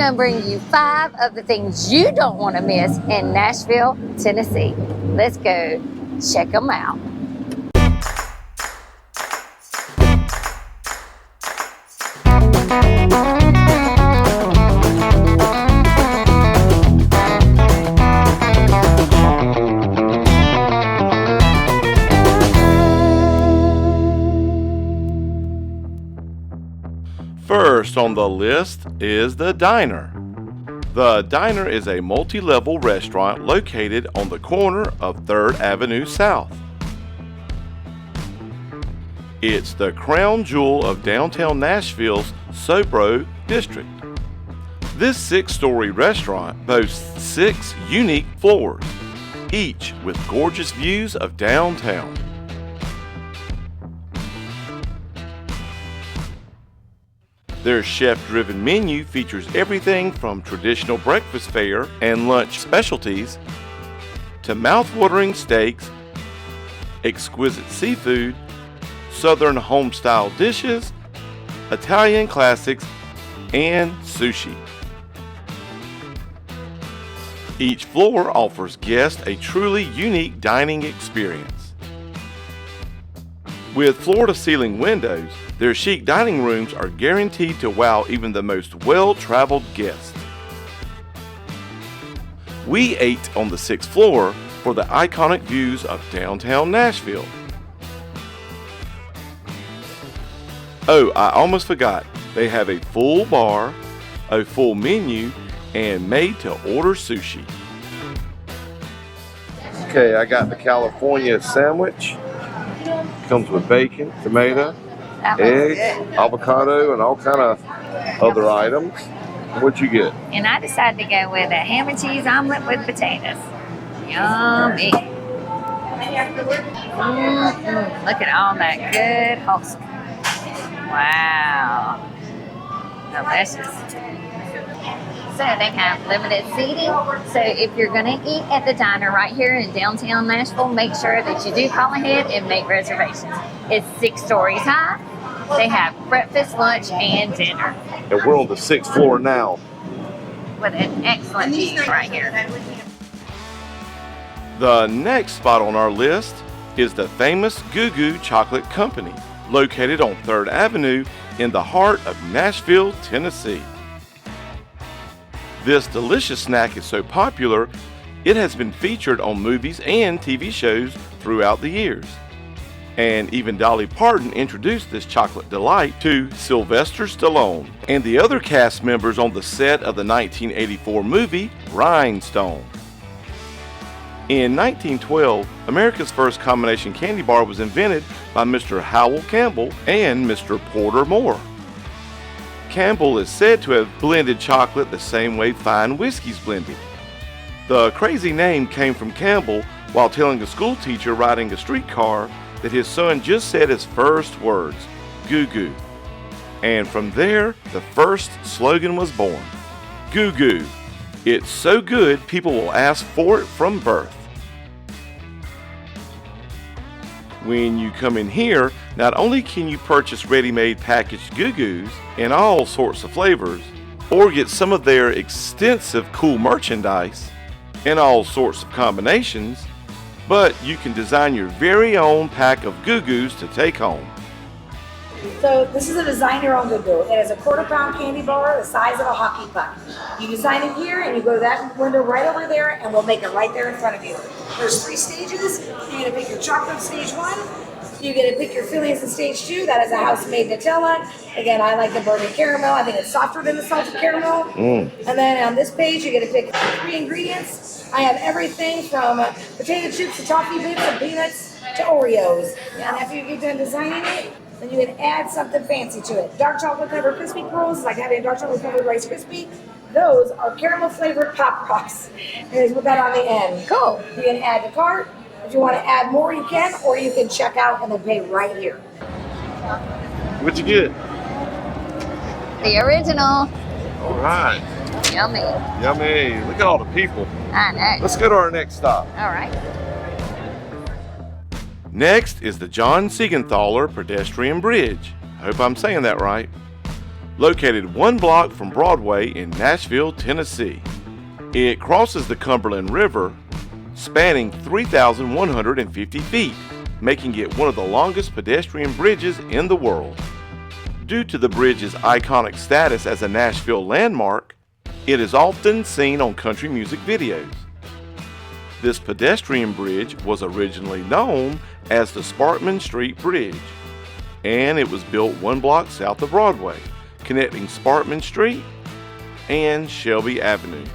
going to bring you 5 of the things you don't want to miss in Nashville, Tennessee. Let's go check them out. First on the list is the Diner. The Diner is a multi-level restaurant located on the corner of 3rd Avenue South. It's the crown jewel of downtown Nashville's Sobro district. This 6-story restaurant boasts 6 unique floors, each with gorgeous views of downtown. Their chef-driven menu features everything from traditional breakfast fare and lunch specialties to mouth-watering steaks, exquisite seafood, Southern home-style dishes, Italian classics, and sushi. Each floor offers guests a truly unique dining experience. With floor-to-ceiling windows, their chic dining rooms are guaranteed to wow even the most well-traveled guests. We ate on the 6th floor for the iconic views of downtown Nashville. Oh, I almost forgot. They have a full bar, a full menu, and made-to-order sushi. Okay, I got the California sandwich. Comes with bacon, tomato, eggs, avocado, and all kind of other items. What'd you get? And I decided to go with a ham and cheese omelet with potatoes. Yummy. Look at all that good Hulk. Wow. Delicious. So they have limited seating. So if you're going to eat at the Diner right here in downtown Nashville, make sure that you do call ahead and make reservations. It's 6 stories high. They have breakfast, lunch, and dinner. And we're on the 6th floor now. With an excellent view right here. The next spot on our list is the famous Goo Chocolate Company, located on 3rd Avenue in the heart of Nashville, Tennessee. This delicious snack is so popular, it has been featured on movies and TV shows throughout the years. And even Dolly Parton introduced this chocolate delight to Sylvester Stallone and the other cast members on the set of the 1984 movie Rhinestone. In 1912, America's first combination candy bar was invented by Mr. Howell Campbell and Mr. Porter Moore. Campbell is said to have blended chocolate the same way fine whiskey's blended. The crazy name came from Campbell while telling a school teacher riding a streetcar that his son just said his first words, Goo Goo. And from there, the first slogan was born. Goo Goo. It's so good people will ask for it from birth. When you come in here, not only can you purchase ready-made packaged Goo Goos in all sorts of flavors, or get some of their extensive cool merchandise in all sorts of combinations, but you can design your very own pack of Goo Goos to take home. So this is a design your own Goo Goo. It is a 1/4 pound candy bar the size of a hockey puck. You design it here and you go to that window right over there and we'll make it right there in front of you. There's 3 stages. You get to pick your chocolate stage 1. You get to pick your fillings in stage 2. That is a house-made Nutella. Again, I like the bourbon caramel. I think it's softer than the salted caramel. And then on this page, you get to pick 3 ingredients. I have everything from potato chips to toffee bits and peanuts to Oreos. And after you get done designing it, then you can add something fancy to it. Dark chocolate covered crispy rolls, like having a dark chocolate covered Rice Krispie. Those are caramel flavored Pop Rocks. And you put that on the end. Cool. You can add to cart. If you want to add more, you can, or you can check out and then pay right here. What'd you get? The original. All right. Yummy. Yummy. Look at all the people. I know. Let's go to our next stop. All right. Next is the John Siegenthaler Pedestrian Bridge. I hope I'm saying that right. located 1 block from Broadway in Nashville, Tennessee. It crosses the Cumberland River, spanning 3,150 feet, making it one of the longest pedestrian bridges in the world. Due to the bridge's iconic status as a Nashville landmark, it is often seen on country music videos. This pedestrian bridge was originally known as the Sparkman Street Bridge, and it was built 1 block south of Broadway, connecting Sparkman Street and Shelby Avenue.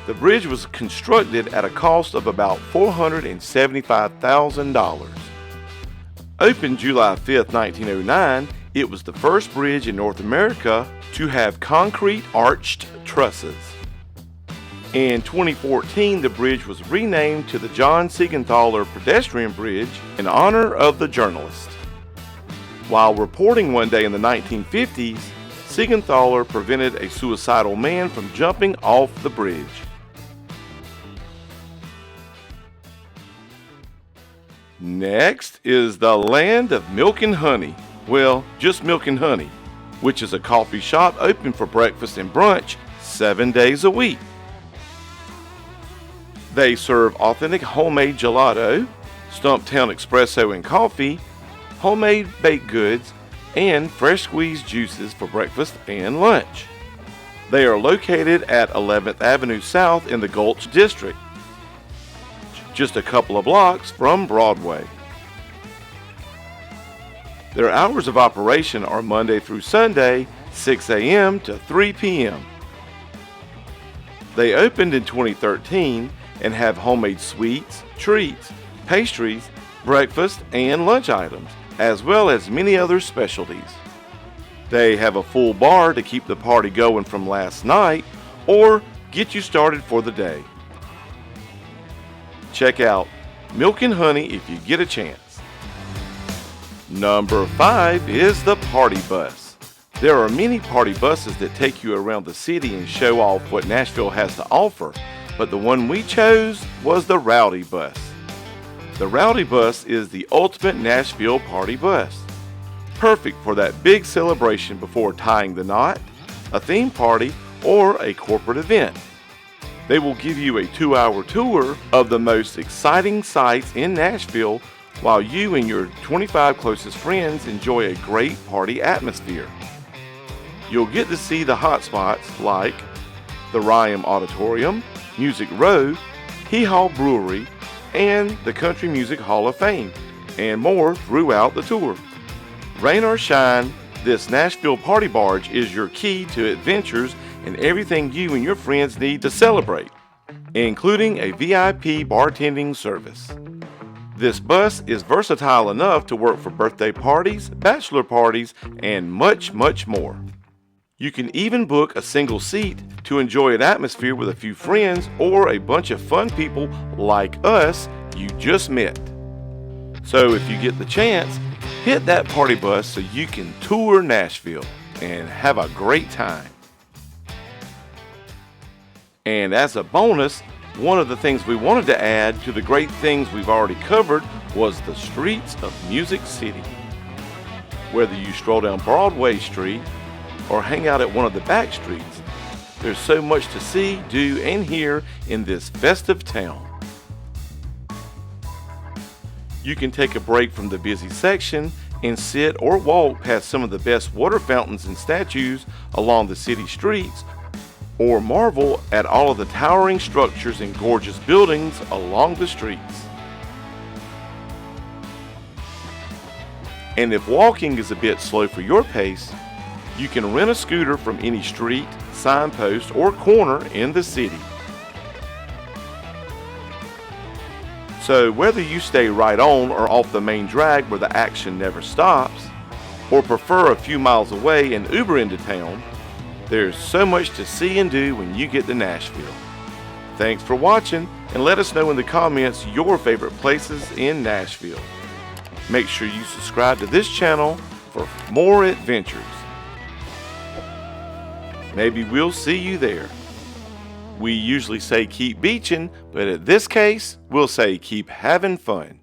The bridge was constructed at a cost of about $475,000. Opened July 5, 1909, it was the first bridge in North America to have concrete arched trusses. In 2014, the bridge was renamed to the John Thaller Pedestrian Bridge in honor of the journalist. While reporting one day in the 1950s, Thaller prevented a suicidal man from jumping off the bridge. Next is the land of milk and honey. Well, just milk and honey, which is a coffee shop open for breakfast and brunch 7 days a week. They serve authentic homemade gelato, Stumptown espresso and coffee, homemade baked goods, and fresh squeezed juices for breakfast and lunch. They are located at 11th Avenue South in the Gulch District, just a couple of blocks from Broadway. Their hours of operation are Monday through Sunday, 6 a.m. to 3 p.m. They opened in 2013 and have homemade sweets, treats, pastries, breakfast, and lunch items, as well as many other specialties. They have a full bar to keep the party going from last night or get you started for the day. Check out Milk and Honey if you get a chance. Number 5 is the Party Bus. There are many party buses that take you around the city and show off what Nashville has to offer, but the one we chose was the Rowdy Bus. The Rowdy Bus is the ultimate Nashville party bus. Perfect for that big celebration before tying the knot, a theme party, or a corporate event. They will give you a 2-hour tour of the most exciting sights in Nashville while you and your 25 closest friends enjoy a great party atmosphere. You'll get to see the hot spots like the Ryam Auditorium, Music Row, Hee Haw Brewery, and the Country Music Hall of Fame, and more throughout the tour. Rain or shine, this Nashville Party Barge is your key to adventures and everything you and your friends need to celebrate, including a VIP bartending service. This bus is versatile enough to work for birthday parties, bachelor parties, and much, much more. You can even book a single seat to enjoy an atmosphere with a few friends or a bunch of fun people like us you just met. So if you get the chance, hit that party bus so you can tour Nashville and have a great time. And as a bonus, one of the things we wanted to add to the great things we've already covered was the streets of Music City. Whether you stroll down Broadway Street or hang out at one of the back streets, there's so much to see, do, and hear in this festive town. You can take a break from the busy section and sit or walk past some of the best water fountains and statues along the city streets, or marvel at all of the towering structures and gorgeous buildings along the streets. And if walking is a bit slow for your pace, you can rent a scooter from any street, signpost, or corner in the city. So whether you stay right on or off the main drag where the action never stops, or prefer a few miles away and Uber into town, there's so much to see and do when you get to Nashville. Thanks for watching, and let us know in the comments your favorite places in Nashville. Make sure you subscribe to this channel for more adventures. Maybe we'll see you there. We usually say keep beaching, but in this case, we'll say keep having fun.